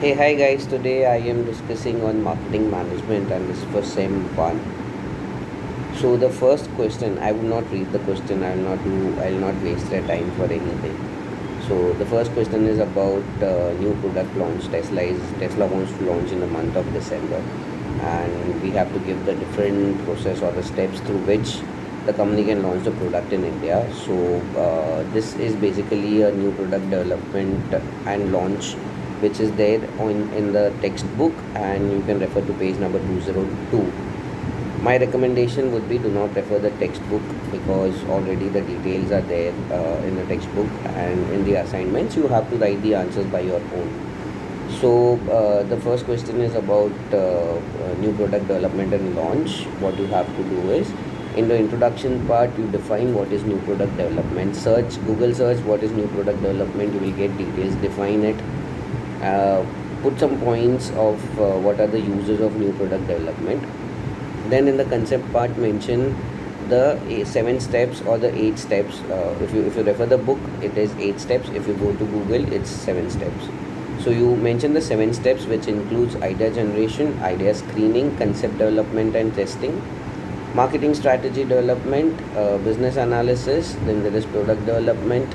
Hey, hi guys. Today I am discussing on marketing management and this is for SEM 1. So the first question, I will not read the question. I will not waste their time for anything. So the first question is about new product launch. Tesla wants to launch in the month of December, and we have to give the different process or the steps through which the company can launch the product in India. So this is basically a new product development and launch, which is there on in the textbook, and you can refer to page number 202. My recommendation would be do not refer the textbook because already the details are there in the textbook, and in the assignments you have to write the answers by your own. So the first question is about new product development and launch. What you have to do is in the introduction part you define what is new product development. Search Google search what is new product development. You will get details. Define it. Uh, Put some points of what are the uses of new product development. Then in the concept part mention the 7 steps or the 8 steps. If you refer the book, it is 8 steps. If you go to Google, it's 7 steps. So you mention the 7 steps, which includes idea generation, idea screening, concept development and testing, marketing strategy development, business analysis. Then there is product development,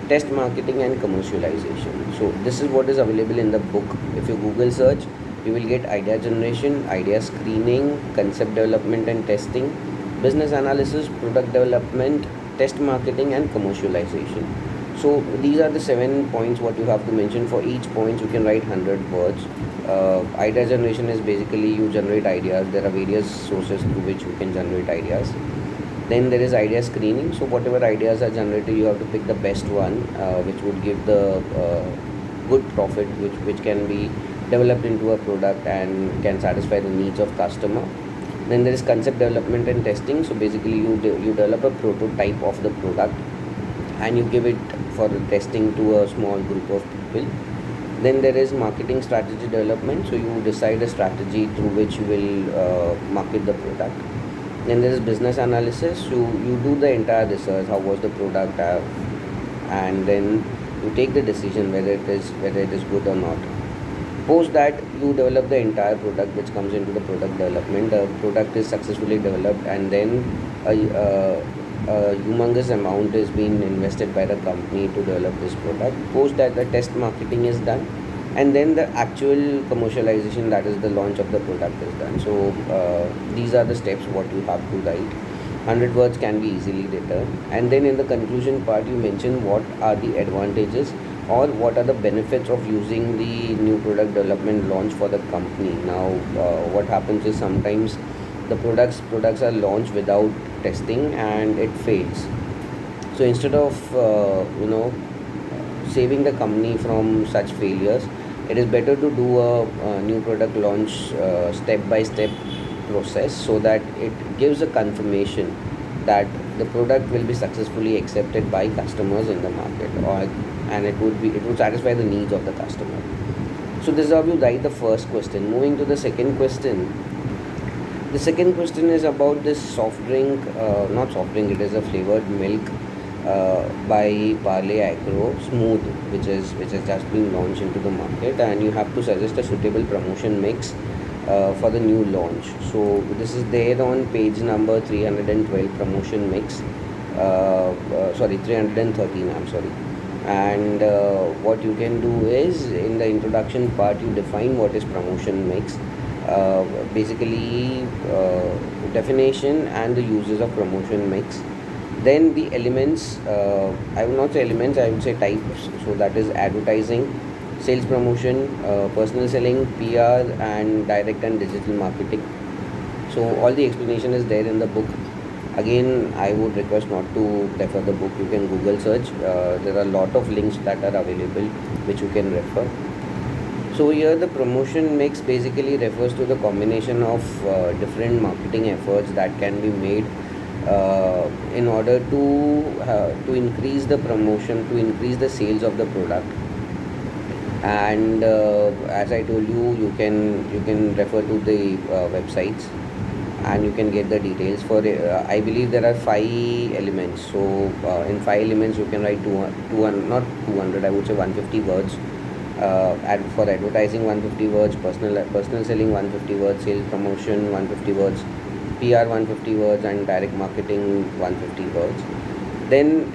test marketing and commercialization. So this is what is available in the book. If you Google search, you will get idea generation, idea screening, concept development and testing, business analysis, product development, test marketing and commercialization. So these are the 7 points what you have to mention. For each point you can write 100 words. Idea generation is basically you generate ideas. There are various sources through which you can generate ideas. Then there is idea screening. So whatever ideas are generated, you have to pick the best one, which would give the good profit, which can be developed into a product and can satisfy the needs of customer. Then there is concept development and testing. So basically you develop a prototype of the product and you give it for testing to a small group of people. Then there is marketing strategy development. So you decide a strategy through which you will market the product. Then there is business analysis. You do the entire research. How was the product, and then you take the decision whether it is good or not. Post that you develop the entire product, which comes into the product development. The product is successfully developed, and then a humongous amount is being invested by the company to develop this product. Post that the test marketing is done, and then the actual commercialization, that is the launch of the product, is done. So these are the steps what you have to write. 100 words can be easily written, and then in the conclusion part you mention what are the advantages or what are the benefits of using the new product development launch for the company. Now what happens is sometimes the products are launched without testing and it fails. So instead of saving the company from such failures, it is better to do a new product launch step by step process, so that it gives a confirmation that the product will be successfully accepted by customers in the market, or and it would satisfy the needs of the customer. So this is how you write the first question. Moving to the second question. The second question is about this soft drink, not soft drink, it is a flavored milk by Parley Agro Smooth, which has just been launched into the market, and you have to suggest a suitable promotion mix for the new launch. So this is there on page number 312, promotion mix. Sorry, 313. I'm sorry. And what you can do is in the introduction part you define what is promotion mix. Basically, definition and the uses of promotion mix. Then the elements, I will not say elements, I would say types. So that is advertising, sales promotion, personal selling, PR, and direct and digital marketing. So all the explanation is there in the book. Again, I would request not to refer the book. You can Google search. There are a lot of links that are available which you can refer. So here the promotion mix basically refers to the combination of different marketing efforts that can be made in order to increase the promotion, to increase the sales of the product. And as I told you, you can refer to the websites, and you can get the details for it. I believe there are 5 elements. So in 5 elements you can write 200, not 200, I would say 150 words. For advertising 150 words, personal selling 150 words, sales promotion 150 words, PR 150 words, and direct marketing 150 words. Then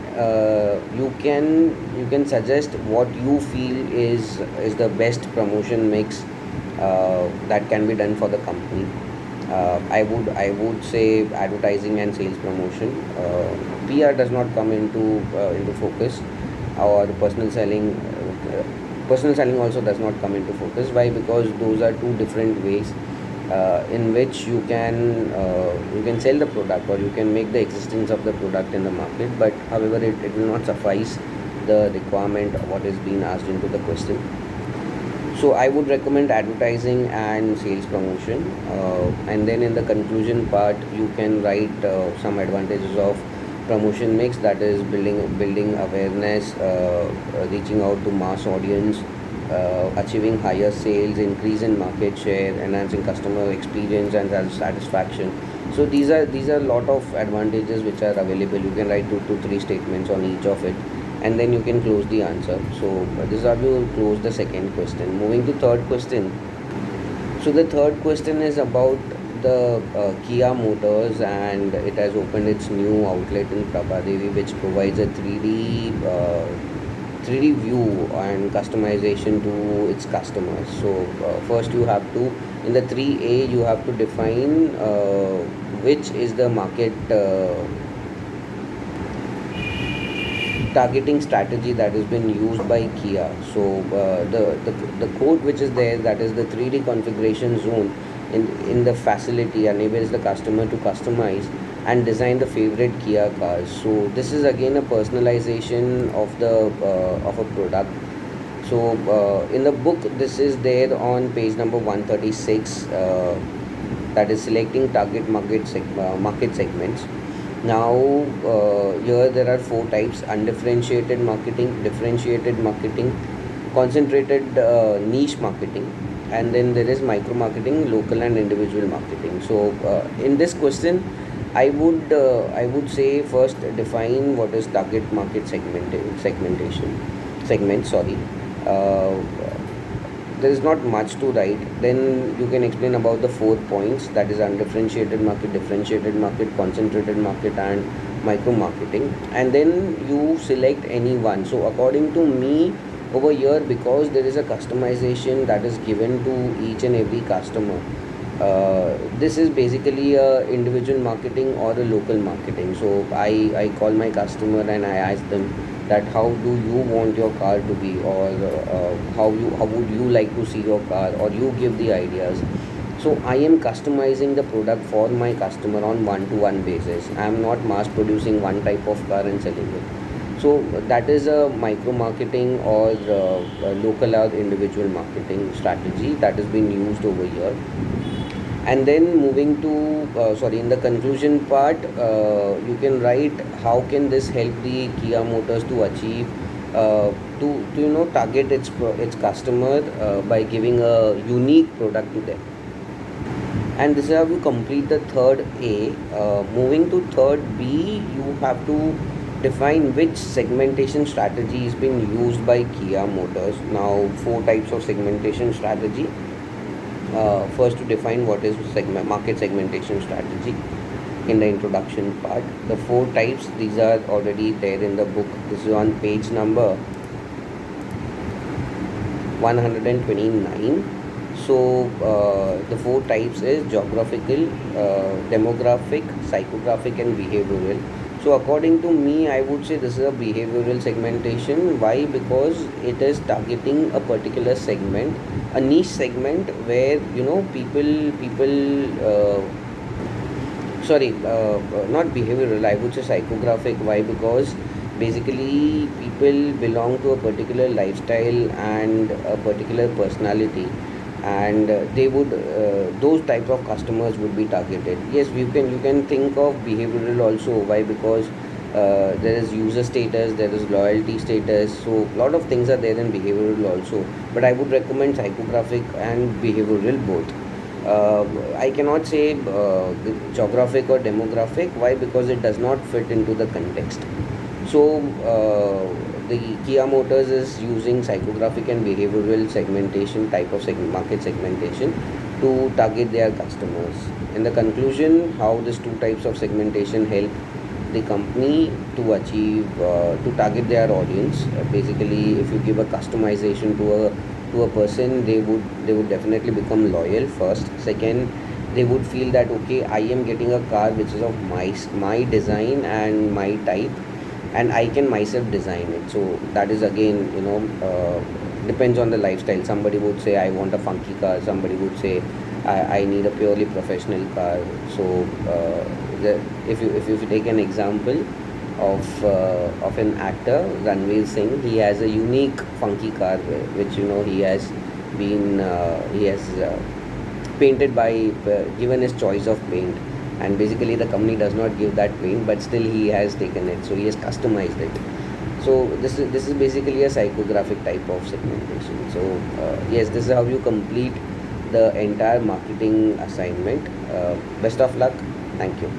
you can suggest what you feel is the best promotion mix that can be done for the company. I would say advertising and sales promotion. PR does not come into focus, or personal selling also does not come into focus. Why? Because those are two different ways in which you can sell the product, or you can make the existence of the product in the market. But however, it will not suffice the requirement of what is being asked into the question. So I would recommend advertising and sales promotion, and then in the conclusion part, you can write some advantages of promotion mix, that is building awareness, reaching out to mass audience, achieving higher sales, increase in market share, enhancing customer experience and satisfaction. So these are a lot of advantages which are available. You can write two to three statements on each of it, and then you can close the answer. So this is how you close the second question. Moving to third question. So the third question is about the Kia Motors, and it has opened its new outlet in Prabhadevi, which provides a 3D view and customization to its customers. So first you have to, in the 3A, you have to define which is the market targeting strategy that has been used by Kia. So the code which is there, that is the 3D configuration zone in the facility, enables the customer to customize and design the favorite Kia cars. So this is again a personalization of a product. So in the book, this is there on page number 136. That is selecting target market segments. Now, here there are four types: undifferentiated marketing, differentiated marketing, concentrated niche marketing, and then there is micro marketing, local and individual marketing. So, in this question, I would say first define what is target market segment. Sorry. Uh, there is not much to write. Then you can explain about the 4 points, that is undifferentiated market, differentiated market, concentrated market, and micro marketing, and then you select any one. So according to me, over here, because there is a customization that is given to each and every customer, this is basically a individual marketing or a local marketing. So I call my customer and I ask them that how do you want your car to be, or how would you like to see your car, or you give the ideas. So I am customizing the product for my customer on one to one basis. I am not mass producing one type of car and selling it. So that is a micro marketing, or local or individual marketing strategy that has been used over here. And then moving to, sorry, in the conclusion part, you can write how can this help the Kia Motors to achieve, to target its customer by giving a unique product to them. And this is how you complete the third A. Moving to third B, you have to define which segmentation strategy is being used by Kia Motors. Now, four types of segmentation strategy. First, to define what is market segmentation strategy in the introduction part. The four types, these are already there in the book. This is on page number 129. So the four types is geographical, demographic, psychographic, and behavioral. So according to me, I would say this is a behavioral segmentation. Why? Because it is targeting a particular segment, a niche segment, where people. Sorry, not behavioral. I would say psychographic. Why? Because basically people belong to a particular lifestyle and a particular personality, and they would those type of customers would be targeted. Yes, you can think of behavioral also. Why? Because there is user status, there is loyalty status, so a lot of things are there in behavioral also, but I would recommend psychographic and behavioral both. I cannot say the geographic or demographic. Why? Because it does not fit into the context. So the Kia Motors is using psychographic and behavioral segmentation type of market segmentation to target their customers. In the conclusion, how these two types of segmentation help the company to achieve to target their audience. Basically, if you give a customization to a person, they would definitely become loyal first. Second, they would feel that okay, I am getting a car which is of my design and my type, and I can myself design it. So that is again, depends on the lifestyle. Somebody would say I want a funky car. Somebody would say I need a purely professional car. So if you take an example of an actor, Ranveer Singh, he has a unique funky car which he has painted by given his choice of paint, and basically the company does not give that paint, but still he has taken it, so he has customized it. So this is basically a psychographic type of segmentation. So yes, this is how you complete the entire marketing assignment. Best of luck. Thank you.